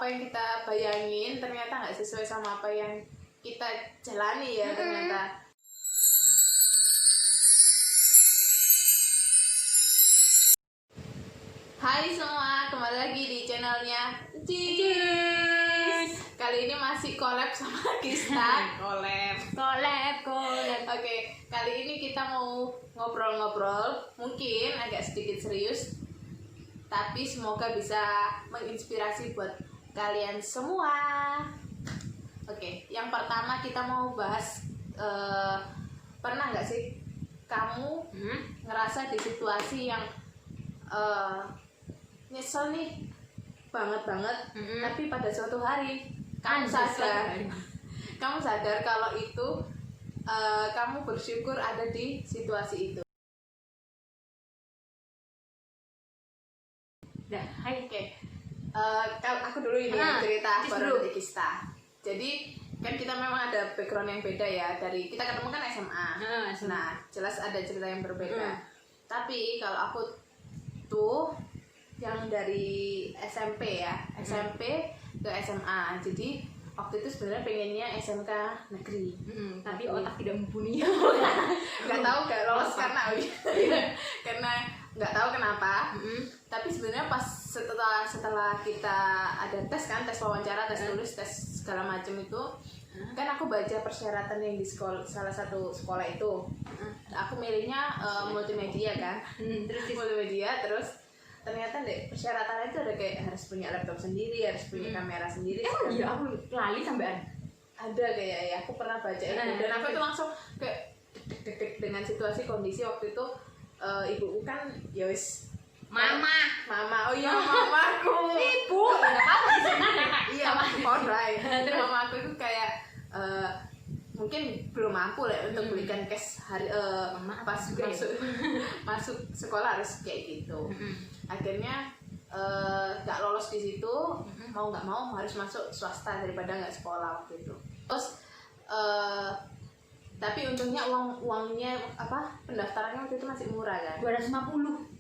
apa yang kita bayangin ternyata nggak sesuai sama apa yang kita jalani ya ternyata. Hai semua, kembali lagi di channelnya Cheese. Kali ini masih collab sama Gista. collab. Oke, kali ini kita mau ngobrol-ngobrol, mungkin agak sedikit serius, tapi semoga bisa menginspirasi buat kalian semua. Oke, yang pertama kita mau bahas, pernah nggak sih kamu ngerasa di situasi yang nyesel nih banget, tapi pada suatu hari kamu sadar kalau itu kamu bersyukur ada di situasi itu. Oke. Aku dulu ini cerita baru dari Gista. Jadi kan kita memang ada background yang beda ya, dari kita ketemu kan SMA. Nah, jelas ada cerita yang berbeda. Tapi kalau aku tuh yang dari SMP ya, SMP ke SMA. Jadi waktu itu sebenarnya pengennya SMK negeri, tapi otak tidak mumpuni. Nggak tahu gak lolos karena nggak tahu kenapa. Tapi sebenarnya pas setelah kita ada tes kan, tes wawancara, tes tulis, tes segala macam itu, kan aku baca persyaratan yang di salah satu sekolah itu. Aku milihnya multimedia kan, terus ternyata deh persyaratannya itu ada kayak harus punya laptop sendiri, harus punya kamera sendiri. Iya, aku lali sampai ada kayak ya, aku pernah baca itu dan aku tuh langsung kayak deg-deg dengan situasi kondisi waktu itu. Ibuku kan ya wis mama, oh iya mamaku, ibu nggak apa-apa di sana. Iya, alright. Terus mamaku itu kayak mungkin belum mampu lah untuk belikan cash hari pas masuk sekolah harus kayak gitu. Akhirnya nggak lolos di situ, mau nggak mau harus masuk swasta daripada nggak sekolah waktu itu. Terus tapi untungnya uangnya pendaftarannya waktu itu masih murah kan, 250,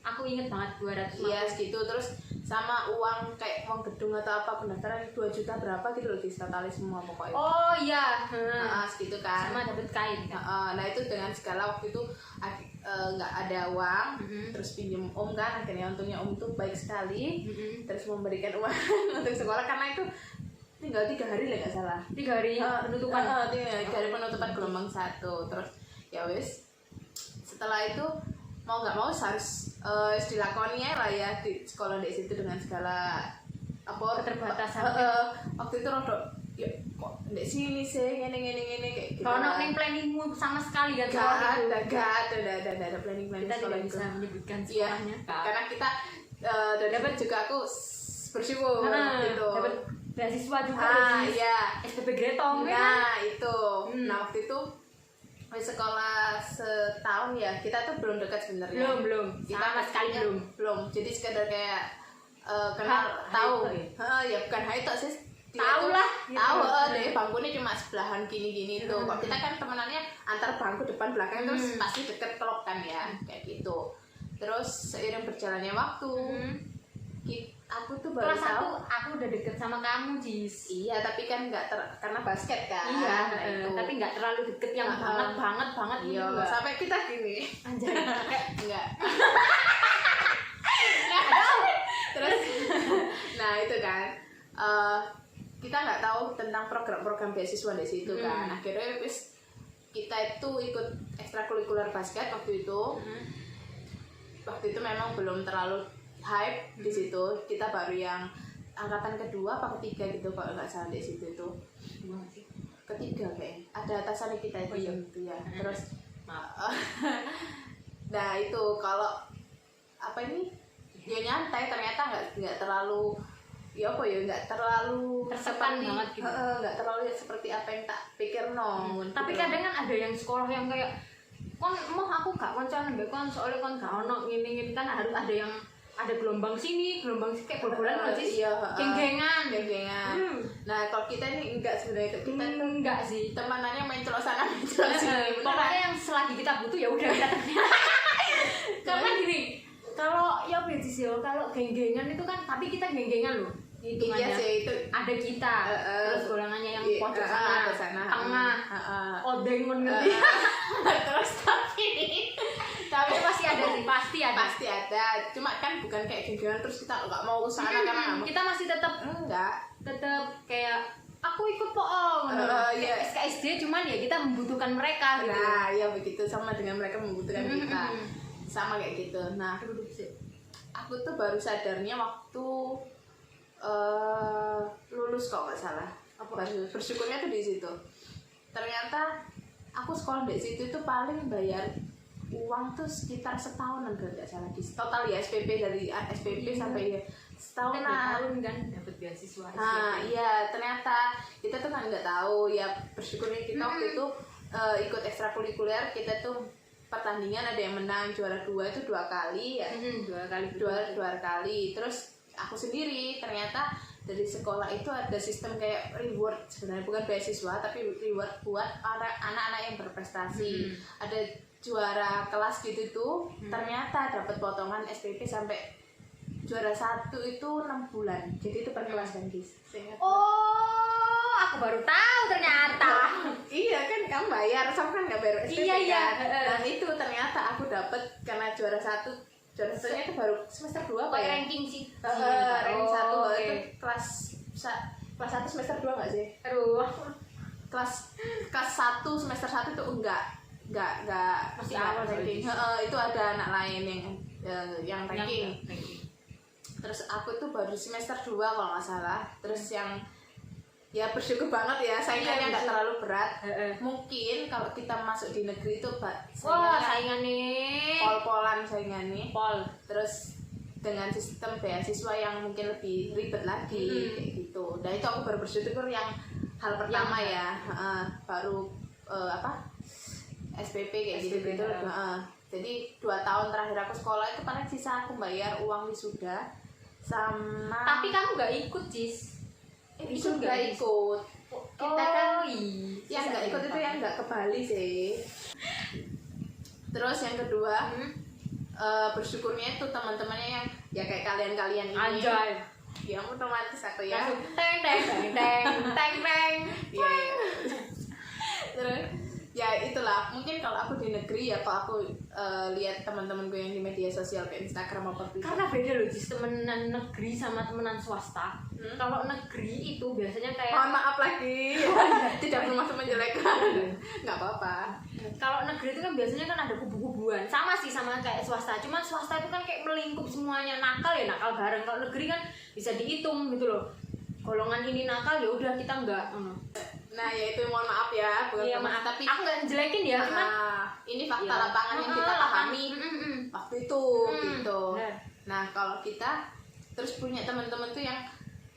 aku inget banget 250. Iya segitu. Terus sama uang kayak uang gedung atau apa pendaftaran 2 juta berapa gitu loh, totalis semua pokoknya. Oh iya, segitu kan, sama dapet kain kan. Nah itu dengan segala waktu itu nggak ada uang, terus pinjem om kan. Akhirnya untungnya om tuh baik sekali, terus memberikan uang untuk sekolah karena itu tinggal 3 hari lah nggak salah, 3 hari penutupan. 3 hari penutupan gelombang 1. Terus ya wis, setelah itu mau nggak mau harus dilakoni lah ya di sekolah di situ dengan segala keterbatasan. Waktu itu rodok ya kok di sini sih ngene kayak gitu. Kalau ning planningmu sama sekali kan? Gak ada planning kita sekolah tidak itu. bisa menyebutkan sekolahnya. Karena kita dapat juga, aku bersyukur gitu. Dapat beasiswa juga. Iya. SPP Gretong. Nah itu. Nah waktu itu sekolah setahun ya, kita tuh belum dekat sebenarnya. Belum. Kita sama sekali belum. Jadi sekedar kayak kenal, tahu. Ya bukan haito sih. Tahu lah. Tahu deh, bangkunya cuma sebelahan gini tuh. Kok kita kan temenannya antar bangku depan belakang terus pasti deket kelok kan ya, kayak gitu. Terus seiring berjalannya waktu, aku tuh baru kelas 1 aku udah deket sama kamu, Jis. Iya, tapi kan karena basket kan. Iya, nah, itu. tapi nggak terlalu deket yang banget Iya, gitu. sampai kita gini. Anjay. Enggak. Terus nah itu kan kita nggak tahu tentang program-program beasiswa di situ kan. Akhirnya wis kita itu ikut ekstrakurikuler basket waktu itu. Waktu itu memang belum terlalu hype di situ. Kita baru yang angkatan kedua apa ketiga gitu kalau nggak salah di situ itu. Ketiga kayaknya. Ada atasannya kita itu gitu ya. Terus nah itu kalau dia nyantai ternyata nggak terlalu nggak terlalu tersepan banget gitu. Nggak terlalu seperti apa yang tak pikir Tapi kadang kan ada yang sekolah yang kayak kon aku gak koncoan mbek kon soalnya kon gak ono ngene kan, harus ada yang ada gelombang sini kayak bol-bolan loh sih. Geng-gengan. Nah kalau kita ini enggak sebenarnya, kita enggak sih, temanannya main celos sana main celos sini. Pokoknya yang selagi kita butuh ya udah kita karena gini, kalau ya sih kalau geng-gengan itu kan, tapi kita geng-gengan loh hitungannya. Iya sih itu. Ada kita, terus golongannya yang pojok sana, tengah, odeng ngerti. Terus tapi pasti ada sih, pasti ada. Cuma kan bukan kayak genggengan terus kita nggak mau usaha karena nggak mau. Kita masih tetap kayak aku ikut poong. Iya. SKSD cuman ya kita membutuhkan mereka gitu. Nah, ya begitu sama dengan mereka membutuhkan kita. Sama kayak gitu. Nah, aku tuh baru sadarnya waktu lulus kalau nggak salah. Baru bersyukurnya tuh di situ. Ternyata aku sekolah di situ tuh paling bayar uang tuh sekitar setahunan kalau nggak salah. Total ya SPP dari SPP sampai ya setahunan. Tahun kan dapat beasiswa. Nah, iya ternyata kita tuh kan nggak tahu ya, bersyukurnya kita waktu itu ikut ekstrakurikuler. Kita tuh pertandingan ada yang menang juara 2 itu 2 kali ya. Dua kali. Terus aku sendiri ternyata dari sekolah itu ada sistem kayak reward, sebenarnya bukan beasiswa tapi reward buat anak-anak yang berprestasi. Ada juara kelas gitu tuh ternyata dapat potongan SPP sampai juara 1 itu 6 bulan. Jadi itu per kelas kan guys. Oh, aku baru tahu ternyata. Iya kan kamu bayar, sama kan nggak bayar SPP Iya. kan. Nah itu ternyata aku dapat karena juara 1. Juara 1-nya itu baru semester 2 apa ya? Ranking sih. Ranking 1 okay. itu kelas 1 semester 2 nggak sih? Aduh, Kelas 1 semester 1 itu enggak masih awal ranking. Itu ada anak lain yang ranking. Terus aku tuh baru semester 2 kalau nggak salah. Terus yang ya bersyukur banget ya, saingannya nggak terlalu berat. Mungkin kalau kita masuk di negeri itu saingannya pol-polan saingannya. Terus dengan sistem beasiswa yang mungkin lebih ribet lagi kayak gitu. Dan itu aku baru bersyukur yang hal pertama ya. Baru SPP kayak gitu. Jadi 2 tahun terakhir aku sekolah itu paling sisa aku bayar uang wisuda sama. Tapi kamu nggak ikut, Cis? Itu nggak ikut. Kita kan yang nggak ikut itu yang nggak ke Bali sih. Terus yang kedua bersyukurnya itu teman-temannya yang ya kayak kalian ini. Anjay. Ya otomatis aku ya. Teng. Iya. Terus ya itulah, mungkin kalau aku di negeri ya, kalau aku lihat teman-temanku yang di media sosial kayak Instagram apa Twitter. Karena beda loh, Jis, temenan negeri sama temenan swasta. Kalau negeri itu biasanya kayak Mohon maaf lagi, tidak bermaksud menjelekkan. Nggak apa-apa. Kalau negeri itu kan biasanya kan ada kubu-kubuan. Sama sih sama kayak swasta. Cuman swasta itu kan kayak melingkup semuanya, nakal ya nakal bareng. Kalau negeri kan bisa dihitung gitu loh. Golongan ini nakal ya udah kita enggak. Nah ya itu mohon maaf ya, bukan iya, maaf. tapi aku nggak jelekin ya, cuman ini fakta lapangan yang kita pahami waktu itu gitu. Nah kalau kita terus punya teman-teman tuh yang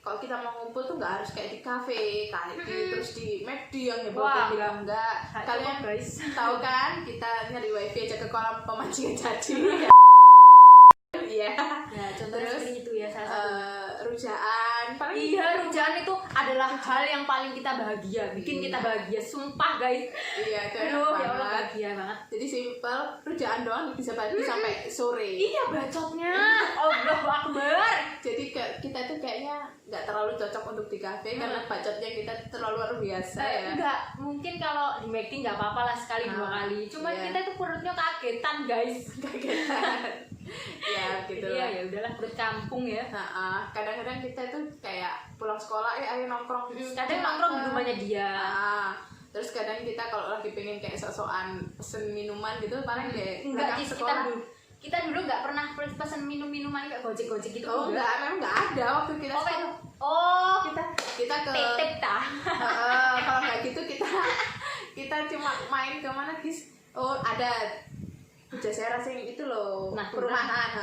kalau kita mau ngumpul tuh nggak harus kayak di kafe, terus di McD yang bilang enggak. Kalian guys tahu kan kita nyari wifi aja ke kolam pemancingan caci. Iya. Ya contohnya seperti itu ya salah satu. Rujaan paling rujaan itu adalah hal yang paling kita bahagia, bikin kita bahagia, sumpah guys. Iya, itu ya Allah bahagia banget. Jadi simpel, rujaan doang bisa balik sampai sore. Iya, bacotnya. Allahu Akbar. Jadi kita tuh kayaknya nggak terlalu cocok untuk di kafe karena bacotnya kita terlalu luar biasa ya. Enggak, mungkin kalau di McD nggak apa-apa lah sekali 2 kali. Cuman kita tuh perutnya kagetan guys. Kagetan. Ya gitu lah. Iya ya udahlah, perut kampung ya. Kadang-kadang kita tuh kayak pulang sekolah ayo nongkrong. Kadang nongkrong di rumahnya dia. Terus kadang kita kalau lagi pengen kayak sok-sokan pesen minuman gitu paling deh enggak di sekolah. Kita dulu nggak pernah pesen minuman kayak gojek gitu. Oh enggak, memang nggak ada waktu kita kita ke titip tah. Kalau nggak gitu kita cuma main ke mana guys? Oh ada Jasera sing itu loh, perumahan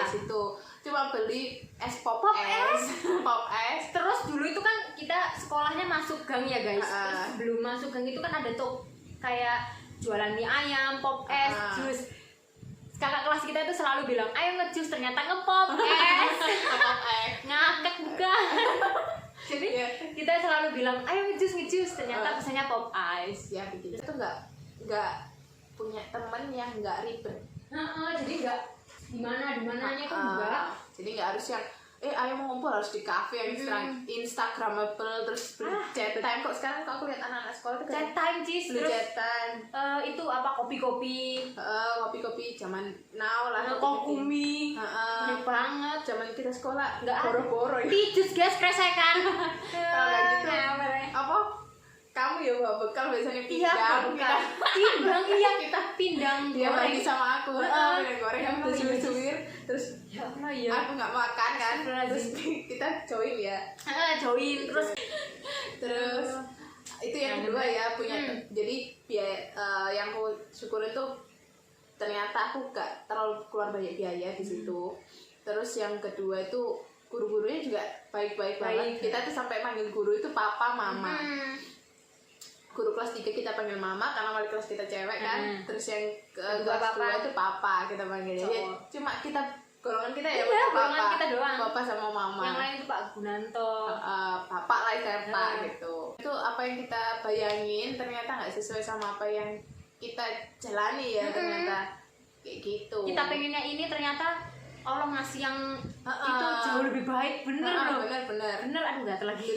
di situ. Cuma beli es pop es. Terus dulu itu kan kita sekolahnya masuk gang ya guys. Terus sebelum masuk gang itu kan ada tuh kayak jualan mie ayam, pop es, jus. Kakak kelas kita itu selalu bilang, ayo ngejus, ternyata ngepop es. Ngakak bukan. Jadi kita selalu bilang, ayo ngejus, ternyata pesannya pop ice. Ya begitu. Itu nggak punya temen yang nggak ribet. Jadi nggak dimananya tuh enggak. Jadi nggak harus yang ayo mau ngumpul harus di kafe yang instagramable, terus chat time. Kok sekarang kok aku lihat anak-anak sekolah tuh chat time Cis, terus terus chat time. itu apa kopi-kopi Kopi-kopi zaman now lah, kokumi enak banget zaman kita sekolah nggak boro-boro ya. Tikus guys kresekan Kalau kayak gitu apa kamu ya bawa bekal biasanya pindang pindang iya kita pindang dia goreng pergi sama aku pindang goreng yang suwir terus ya Allah ya aku nggak makan kan terus kita join ya join terus itu yang kedua ya punya jadi yang aku syukurin tuh ternyata aku gak terlalu keluar banyak biaya di situ. Terus yang kedua itu guru-gurunya juga baik-baik banget. Kita tuh sampai manggil guru itu papa mama. Guru kelas 3 kita panggil mama karena wali kelas kita cewek kan. Terus yang kelas 2 itu papa kita panggilnya. Ya, cuma kita golongan kita ya golongan kita doang. Papa sama mama. Yang lain itu Pak Gunanto. Bapak lah Pak gitu. Itu apa yang kita bayangin ternyata nggak sesuai sama apa yang kita jalani ya ternyata kayak gitu. Kita pengennya ini ternyata Allah ngasih yang itu jauh lebih baik, bener loh. Bener. Aduh gak lagi.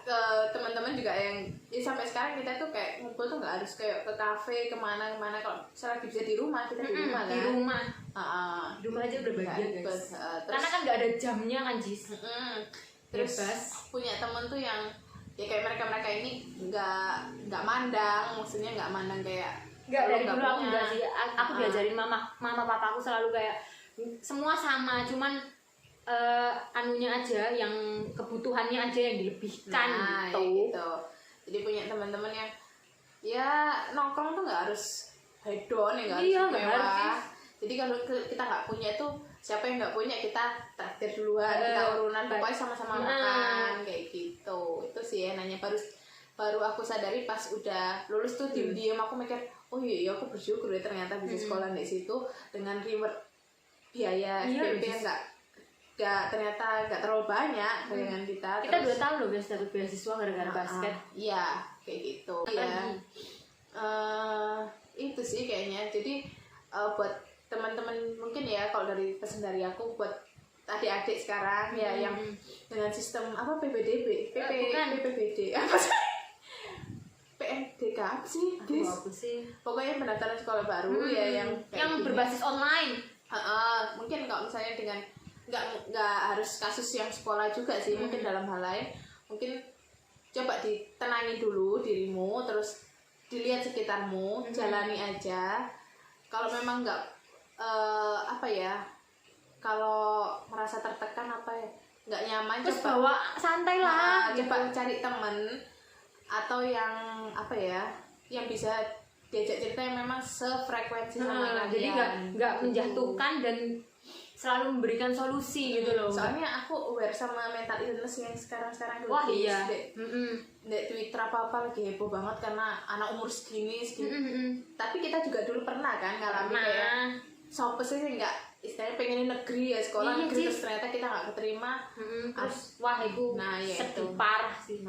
Ke teman-teman juga yang ya sampai sekarang kita tuh kayak ngumpul tuh nggak harus kayak ke kafe kemana kalau selagi bisa di rumah kita di rumah kan. Di rumah aja udah bahagia guys. Karena kan nggak ada jamnya kan Jis. Terus punya temen tuh yang ya kayak mereka ini nggak mandang, maksudnya nggak mandang kayak nggak dari dulu aku nggak sih. Aku diajarin mama papa aku selalu kayak semua sama, cuman anunya aja yang kebutuhannya aja yang dilebihkan gitu. Jadi punya teman-teman yang ya nongkrong tuh nggak harus hedon ya nggak harus. Jadi kalau kita nggak punya itu siapa yang nggak punya kita traktir duluan, kita urunan pokoknya sama-sama makan kayak gitu. Itu sih enaknya baru aku sadari pas udah lulus tuh diem aku mikir oh iya aku bersyukur ya ternyata bisa sekolah di situ dengan reward biaya SPP yang ternyata nggak terlalu banyak dengan kita 2 tahun loh guys dapat beasiswa gara-gara basket. Iya kayak gitu ya. Itu sih kayaknya. Jadi buat teman-teman mungkin ya kalau dari pesan dari aku buat adik-adik sekarang ya yang dengan sistem apa PPDB PPBD apa sih PMDK apa sih pokoknya pendaftaran sekolah baru ya yang berbasis online. Mungkin kalau misalnya dengan nggak harus kasus yang sekolah juga sih, mungkin dalam hal lain mungkin coba ditenangi dulu dirimu, terus dilihat sekitarmu, jalani aja. Kalau memang nggak kalau merasa tertekan nggak nyaman, terus coba bawa santai lah gitu. Coba cari temen atau yang yang bisa diajak cerita yang memang sefrekuensi sama kalian. Jadi nggak menjatuhkan dan selalu memberikan solusi gitu loh. Soalnya aku aware sama mental illness yang sekarang wah iya di Twitter apa lagi heboh banget karena anak umur segini tapi kita juga dulu pernah kan ngalamin kayak sopo sih nggak istilahnya pengen negeri ya sekolah negeri terus ternyata kita nggak keterima terus wah itu sedih parah sih.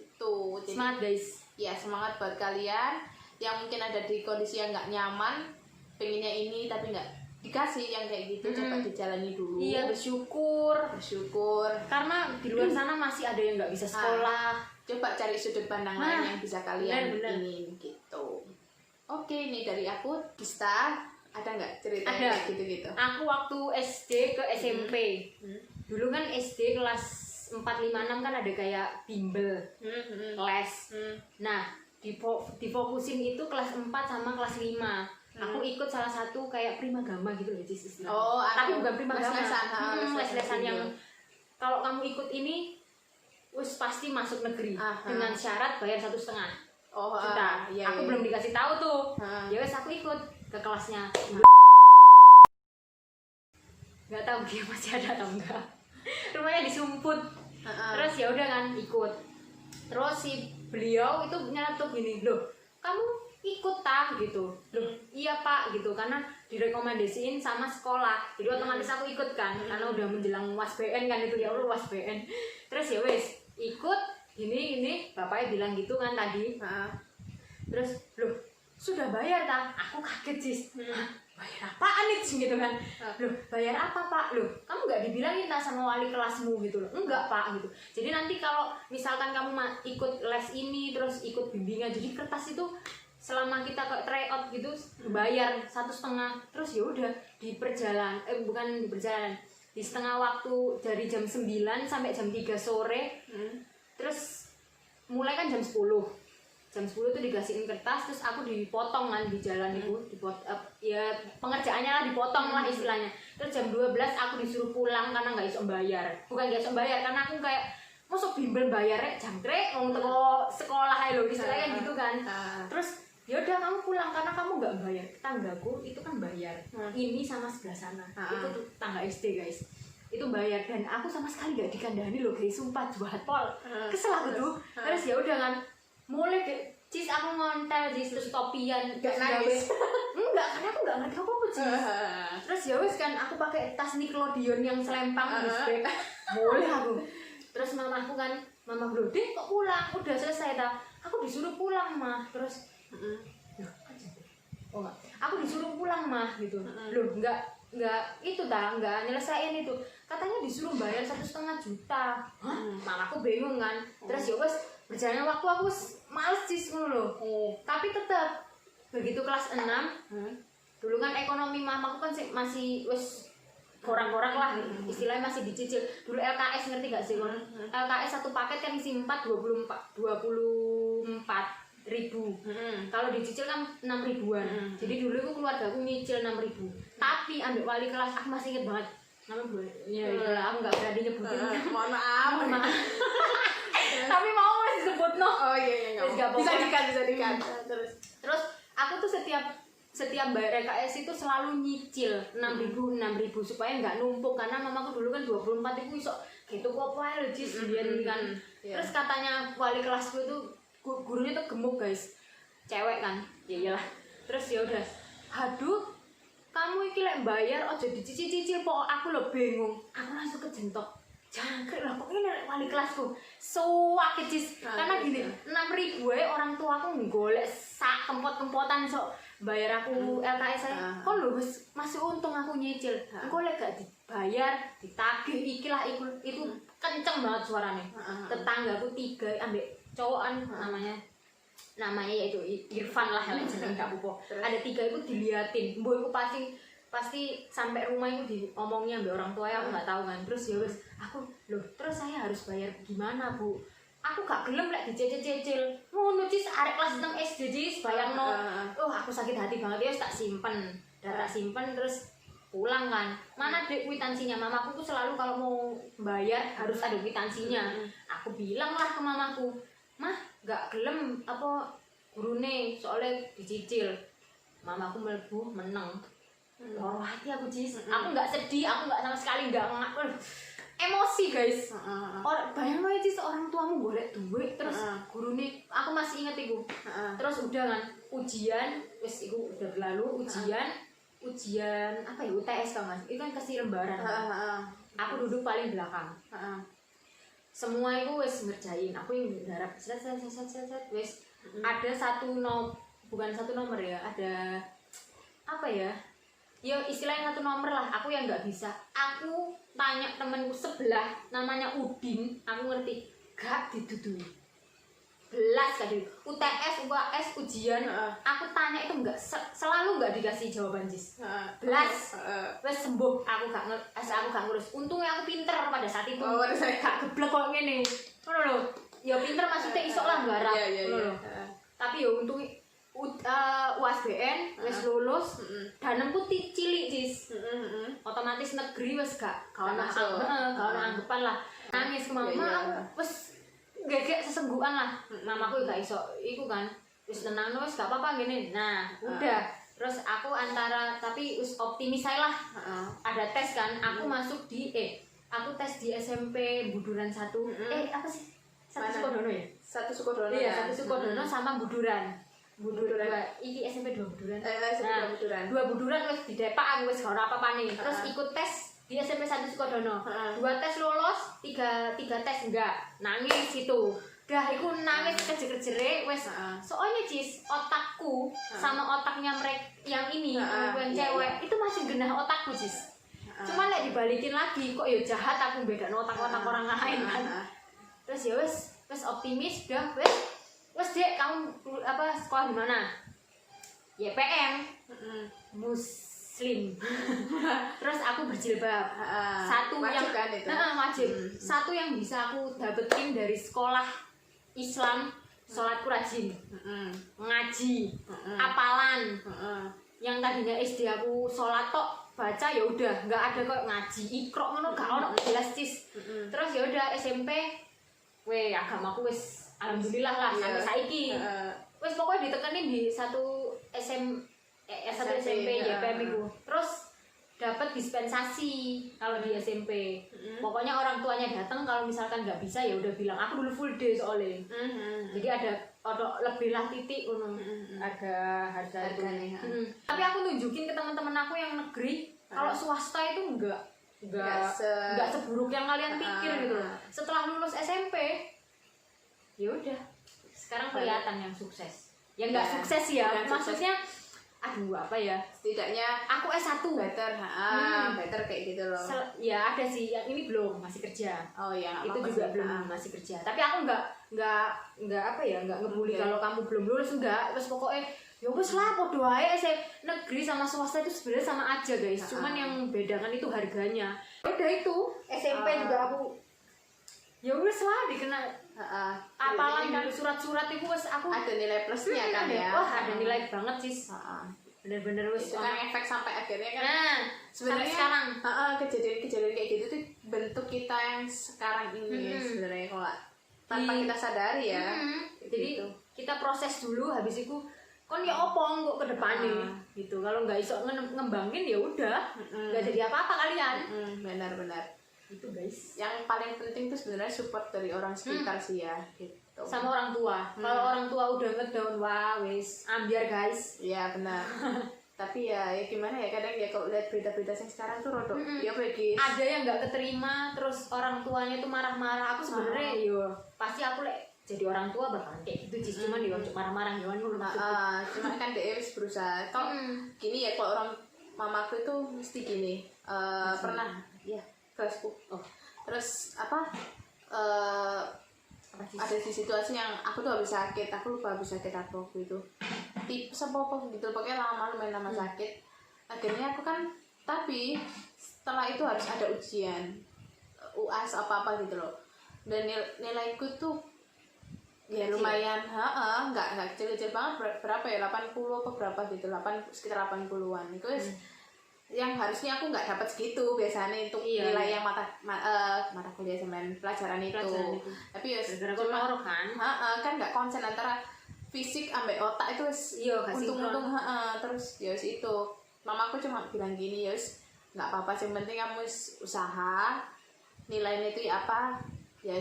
Itu jadi, semangat guys ya, semangat buat kalian yang mungkin ada di kondisi yang nggak nyaman, pengennya ini tapi nggak dikasih yang kayak gitu. Coba dijalani dulu. Iya, bersyukur karena di luar sana masih ada yang nggak bisa sekolah. Coba cari sudut pandang lain yang bisa kalian ingin gitu. Oke, ini dari aku. Gista, ada nggak cerita kayak gitu-gitu? Aku waktu SD ke SMP dulu kan SD kelas 4, 5, 6 kan ada kayak bimbel les. Nah difokusin itu kelas 4 sama kelas 5. Aku ikut salah satu kayak primagama gitu loh Cis. Tapi bukan primagama, les-lesan yang kalau kamu ikut ini wis pasti masuk negeri dengan syarat bayar 1,5 juta. Aku belum dikasih tahu tuh. Ya wes aku ikut ke kelasnya. Nggak tahu dia masih ada atau enggak. Rumahnya disumput. Terus ya udah kan ikut. Terus si beliau itu nyeletuk gini, loh kamu ikut gitu loh, iya pak gitu, karena direkomendasiin sama sekolah, jadi otomatis aku ikut kan, karena udah menjelang UASBN kan itu ya Allah UASBN. Terus ya wes ikut ini bapaknya bilang gitu kan tadi. Terus loh sudah bayar tak? Aku kaget Cis. Bayar apaan nih gitu kan? Loh bayar apa Pak? Loh kamu nggak dibilangin tak sama wali kelasmu gitu loh? Enggak Pak gitu. Jadi nanti kalau misalkan kamu ikut les ini terus ikut bimbingan, jadi kertas itu selama kita ke tryout gitu bayar 1,5, terus ya udah di perjalanan bukan di perjalanan, di setengah waktu dari jam 9 sampai jam 3 sore. Terus mulai kan jam 10 tuh dikasihin kertas, terus aku dipotong kan di jalan itu, ya pengerjaannya lah dipotong lah istilahnya. Terus jam 12 aku disuruh pulang karena nggak iso bayar, bukan nggak iso bayar karena aku kayak masuk bimbel bayarnya jangkrik mau teko sekolah lo istilahnya gitu kan. Terus ya udah kamu pulang karena kamu nggak bayar. Tanggaku itu kan bayar, ini sama sebelah sana itu tuh tangga SD guys, itu bayar dan aku sama sekali gak dikandani loh guys, sumpah jahat pol, kesel aku tuh. Terus ya udah kan mulai deh Cis aku ngontel Cis, terus topian gak nangis. Enggak, karena aku gak ngerti apa Cis. Terus ya wes kan aku pakai tas Nickelodeon yang selempang di bag, boleh aku. Terus mamaku kan, mama bilang deh kok pulang, udah selesai tak? Aku disuruh pulang mah. Terus oh enggak, aku disuruh pulang mah gitu. Loh enggak itu dah, enggak nyelesain itu, katanya disuruh bayar 1,5 juta. Mamaku bingung kan. Terus ya wes berjalannya waktu aku males Cis loh. Tapi tetap begitu kelas 6 dulu kan ekonomi mamaku kan masih wes korang-korang lah istilahnya, masih dicicil dulu. LKS ngerti gak sih kon? LKS satu paket kan isi 24 ribu. Kalau dicicil kan 6 ribuan. Jadi dulu aku keluarga aku nyicil 6 ribu. Tapi ambil wali kelas aku masih inget banget. Nama gue. Ya itulah aku nggak berani nyebutin. Mohon maaf. Tapi mau masih sebut no. Oh iya. Bisa dikat. Terus aku tuh setiap bayar LKS itu selalu nyicil 6.000 supaya nggak numpuk, karena mamaku dulu kan 24 itu iso gitu kok apa Cis kan. Terus katanya wali kelasku itu gurunya tuh gemuk guys, cewek kan, ya iyalah. Terus ya udah, aduh kamu iki lek bayar ojo dicicil-cicil pokok aku lo bingung. Aku langsung kejentok, jangkrik lah pokoknya lek wali kelasku suwak Cis. Karena gini 6.000 orang tua aku golek sak kempot-kempotan sok bayar aku LKS saya. Kok lho masih untung aku nyicil. Engko lek gak dibayar ditagih ikilah itu kenceng banget suaranya. Tetanggaku 3 ambek cowokan namanya yaitu Irfan lah yang jeneng gak apa-apa. Ada 3 itu diliatin. Mbok iku pasti sampai rumah itu diomongnya ambek orang tua ya, aku nggak tahu kan. Terus ya wis aku loh, terus saya harus bayar gimana Bu? Aku gak gelem lek dicicil-cicil. Ngono Cis, arek kelas 6 SD Cis, bayangno. Aku sakit hati banget ya, tak simpen. Tak simpen terus pulang kan. Mana dek kwitansinya? Mamaku tuh selalu kalau mau bayar harus ada kwitansinya. Aku bilang lah ke mamaku, "Mah, gak gelem apa gurune soalnya dicicil." Mamaku mlebu meneng. Loro hati aku Cis. Aku gak sedih, aku gak sama sekali gak emosi guys. Bayang aja Cis, orang tuamu golek duit terus gurune, aku masih inget iku. Terus udah kan ujian, wis iku udah berlalu ujian apa ya, UTS kan Mas. Itu kan kasih lembaran. Aku duduk paling belakang. Semua itu wis ngerjain, aku yang garap set wis ada bukan satu nomor ya, ada apa ya? Ya istilahnya 1 nomor lah, aku yang nggak bisa. Aku tanya temenku sebelah namanya Udin, aku ngerti gak didudui belas kali UTS, UAS, ujian. Aku tanya itu selalu nggak dikasih jawaban Cis. Belas wes sembuh, aku gak ngurus. Untungnya aku pinter pada saat itu. Gak geblek kok ngene. Ngono lho. Ya pinter maksudnya isok lah garap. Ngono lho. Tapi ya untungnya UASBN wis lulus, danemku cilik Cis. Otomatis negeri wis gak ono anggapan lah. Nangis ke mama, aku wis gegek sesenggukan lah. Mamaku gak iso iku kan. Wis tenang wis gak apa-apa gini. Nah, udah. Terus aku tapi wis optimis ae lah. Ada tes kan, aku masuk aku tes di SMP Buduran 1. Apa sih? Satu Sukodono ya? Satu Sukodono. Iya, Satu Sukodono sama Buduran. Iki SMP 2 Buduran. SMP 2 Buduran. 2 Buduran wis didepak aku wis ora apa-apa nih. Terus ikut tes di SMP 1 Sukodono. 2 tes lolos, 3 tes enggak. Nangis itu. dah iku nangis kejer-kejere wis soalnya Cis otakku sama otaknya mereka yang ini yang cewek itu masih genah otakku Cis cuman lek dibalikin lagi kok ya jahat aku bedakno otak-otak orang lain kan terus ya wis optimis dah wis Dek kamu apa sekolah di mana YPM Muslim terus aku berjilbab satu wajib yang kan itu? wajib satu yang bisa aku dapetin dari sekolah Islam sholatku rajin ngaji apalan yang tadinya SD aku sholat tok baca ya udah nggak ada kok ngaji ikro ngono gak ono jelas Cis terus ya udah SMP agamaku wis alhamdulillah lah sampai saiki wis pokoknya ditekenin di satu SMP YPM itu terus dapat dispensasi kalau di SMP pokoknya orang tuanya datang kalau misalkan nggak bisa ya udah bilang aku dulu full day soalnya jadi ada lebih lah titik harganya tapi aku nunjukin ke teman-teman aku yang negeri kalau swasta itu nggak seburuk yang kalian pikir gitu setelah lulus SMP ya udah sekarang kelihatan yang sukses yang nggak sukses ya maksudnya aduh apa ya setidaknya aku S1 better kayak gitu loh ya ada sih yang ini belum masih kerja itu juga belum masih kerja tapi aku nggak apa ya nggak ngebully kalau kamu belum lulus enggak terus pokoknya ya wes lah podo ae negeri sama swasta itu sebenarnya sama aja guys cuman yang bedakan itu harganya udah itu SMP juga aku ya wes lah dikena apalan dan surat-surat itu wes aku ada nilai plusnya kan ya wah ada nilai banget sih bener-bener wes itu kan efek sampai akhirnya kan sebenarnya sekarang kejadian kayak gitu tuh bentuk kita yang sekarang ini sebenarnya kalau tanpa kita sadari ya jadi kita proses dulu habis itu kon ya opo kok ke depannya gitu kalau nggak iso ngembangin ya udah nggak jadi apa-apa kalian benar-benar itu guys yang paling penting tuh sebenarnya support dari orang sekitar sih ya gitu sama orang tua kalau orang tua udah ngedown wah wis ambiar guys iya benar tapi ya gimana ya kadang ya kalau lihat berita-berita yang sekarang tuh rodok ya guys ada yang nggak keterima terus orang tuanya tuh marah-marah aku sebenarnya yo pasti aku jadi orang tua bakalan kayak gitu sih cuman dia untuk marah-marah gimana dulu cuma kan dia harus berusaha kalau gini ya kalau orang mamaku itu mesti gini pernah ya Facebook terus apa ada di situasi yang aku tuh habis sakit aku lupa habis sakit apa waktu itu tipes apa gitu pokoknya lumayan lama sakit akhirnya aku kan tapi setelah itu harus ada ujian UAS apa gitu loh dan nilaiku tuh ya lumayan nggak kecil-kecil banget berapa ya 80 apa berapa gitu sekitar 80-an itu yang harusnya aku nggak dapat segitu biasanya untuk nilai yang mata kuliah sama pelajaran itu tapi ya cuma kan nggak konsen antara fisik ambek otak itu untung terus ya itu mamaku cuma bilang gini ya nggak apa-apa yang penting kamu usaha nilainya itu apa ya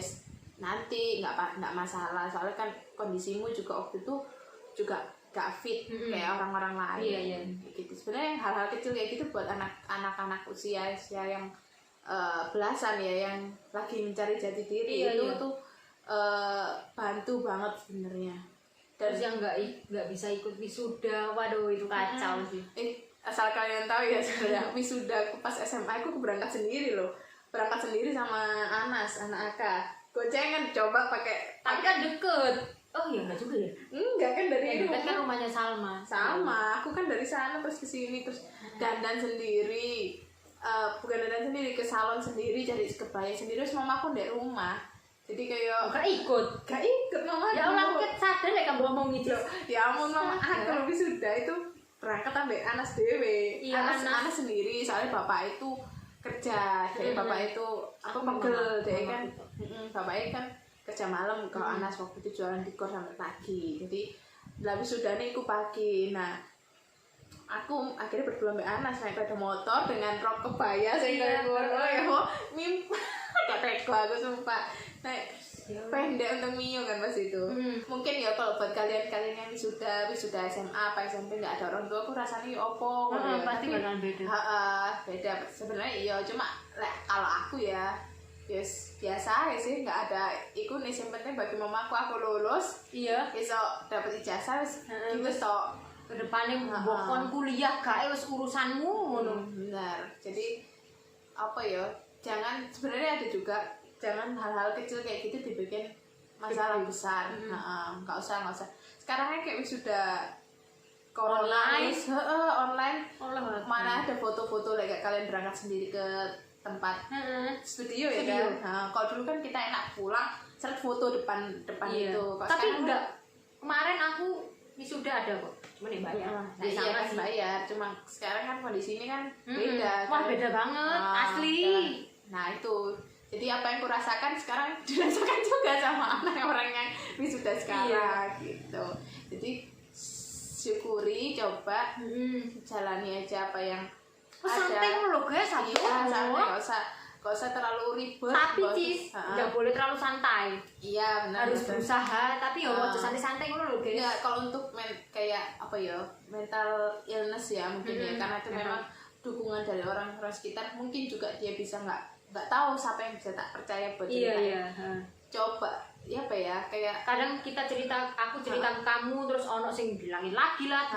nanti nggak masalah soalnya kan kondisimu juga waktu itu juga gak fit kayak orang-orang lain gitu sebenarnya hal-hal kecil kayak gitu buat anak-anak usia yang belasan ya yang lagi mencari jati diri itu tuh bantu banget sebenarnya dan yang nggak bisa ikut wisuda waduh itu kacau sih asal kalian tahu ya sebenarnya wisuda pas SMA aku berangkat sendiri sama Anas anak Aka gocengan coba pakai tapi kan deket oh iya enggak juga ya enggak kan dari rumah kan rumahnya sama aku kan dari sana terus ke sini terus dandan sendiri bukan dandan sendiri ke salon sendiri cari kebaya sendiri terus mamaku dari rumah jadi kayak gak ikut mama ya Allah aku sadar ya kamu ngomong gitu ya ampun mama aku lebih sudah itu berangkat sampai Anas dewe Anas sendiri soalnya bapak itu kerja jadi bapak itu apa pegel deh kan bapaknya kan kerja malam kalau Anas waktu itu jualan di kos sampai pagi jadi lebih sudah nih aku pagi nah aku akhirnya berdua sama Anas naik pada motor dengan rok kebaya saya ya mimpi gak teko aku sumpah naik pendek untuk Mio kan pas itu mungkin ya kalau buat kalian yang wisuda SMA apa SMP nggak ada orang tua aku rasanya opo pasti bakalan beda beda sebenarnya iya cuma kalau aku ya yes biasa ya sih, nggak ada iku nih, yang penting bagi mamaku aku lulus Iya. iso dapat ijazah wis gitu tok. Kedepannya mbokon kuliah gak wis urusanmu ngono. Benar. Jadi apa ya? Jangan, sebenarnya ada juga jangan hal-hal kecil kayak gitu dibikin masalah besar. Nggak usah. Sekarang kan kayak sudah Online. online. Mana ada foto-foto kayak kalian berangkat sendiri ke tempat studio ya kan. Nah, kalau dulu kan kita enak pulang, seret foto depan Iya. itu. Kalau Tapi sekarang enggak. Kemarin aku wisuda ada kok. Cuman ya bayar. Nah, Nah, iya sama kan sih. bayar. Cuma sekarang kan kondisi ini kan beda. Wah, kan. beda banget, asli. Nah itu, jadi apa yang kurasakan sekarang dirasakan juga sama orang yang wisuda sekarang gitu. Jadi syukuri, coba jalani aja apa yang ada. Santai loh guys, satu. Iya, santai, gak usah terlalu ribet. Tapi cis, nggak boleh terlalu santai. Iya benar. Harus benar. berusaha, tapi ya mau santai-santai loh guys. Enggak, kalau untuk kayak apa ya, mental illness ya mungkin ya, karena itu memang dukungan dari orang-orang sekitar, mungkin juga dia bisa nggak tahu siapa yang bisa tak percaya buat cerita. Iya. Coba ya apa ya, kayak Kadang kita cerita, aku cerita ke kamu, terus ono sing bilangin lagi lah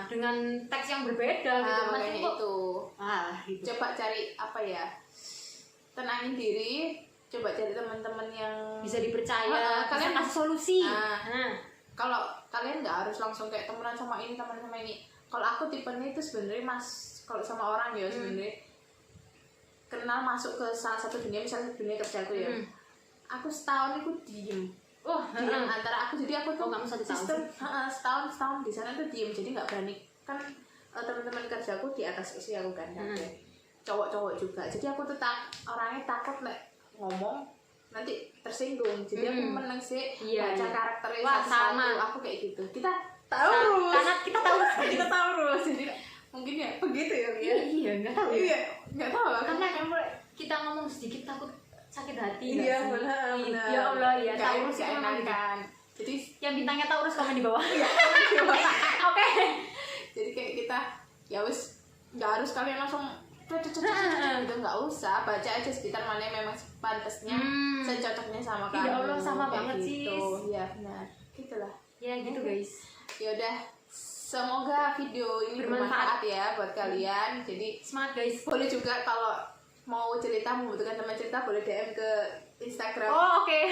dengan teks yang berbeda gitu. makanya Kok itu gitu. coba cari apa ya, tenangin diri, coba cari teman-teman yang Bisa dipercaya, kalian bisa kasih solusi. kalau kalian nggak harus langsung kayak temenan sama ini, teman sama ini. Kalau aku tipenya itu sebenarnya kalau sama orang ya sebenarnya kenal masuk ke salah satu dunia, misalnya dunia kerjaku ya, aku setahun itu diem. Diem antara aku, jadi aku tuh kamu 1 tahun sistem setahun di sana tuh diem, jadi nggak berani kan. Teman-teman kerjaku di atas usia aku kan, cowok-cowok juga, jadi aku tuh orangnya takut ngomong nanti tersinggung, jadi aku meneng sih baca karakternya satu-satu. Aku kayak gitu, kita Taurus, karena kita Taurus. kita Taurus, jadi mungkin ya begitu ya. Iya, nggak tahu. Iya, nggak tahu. Karena kita ngomong sedikit takut sakit hati. Iya benar. Ya Allah ya. Taurus Taurus itu memang gitu. enakan. Jadi yang bintangnya Taurus komen di bawah. Oke. Jadi kayak kita ya wis, nggak harus kalian langsung gitu, nggak usah, baca aja sekitar mana yang memang pantasnya, secocoknya sama kamu. Ya Allah, sama kayak banget sih. Iya benar, gitulah. Ya gitu guys. Ya udah, semoga video ini bermanfaat ya buat kalian. Jadi semangat guys. boleh juga kalau mau cerita, membutuhkan teman cerita, boleh DM ke Instagram. Oke.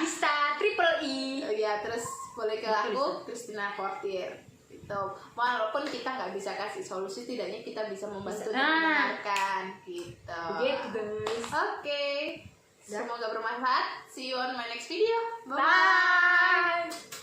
Bisa #E. Ya, terus boleh ke aku Christina Fortier. Gitu. Walaupun kita nggak bisa kasih solusi, tidaknya kita bisa membantu dan mendengarkan gitu. Begitu guys. Oke. Semoga bermanfaat. See you on my next video. Bye.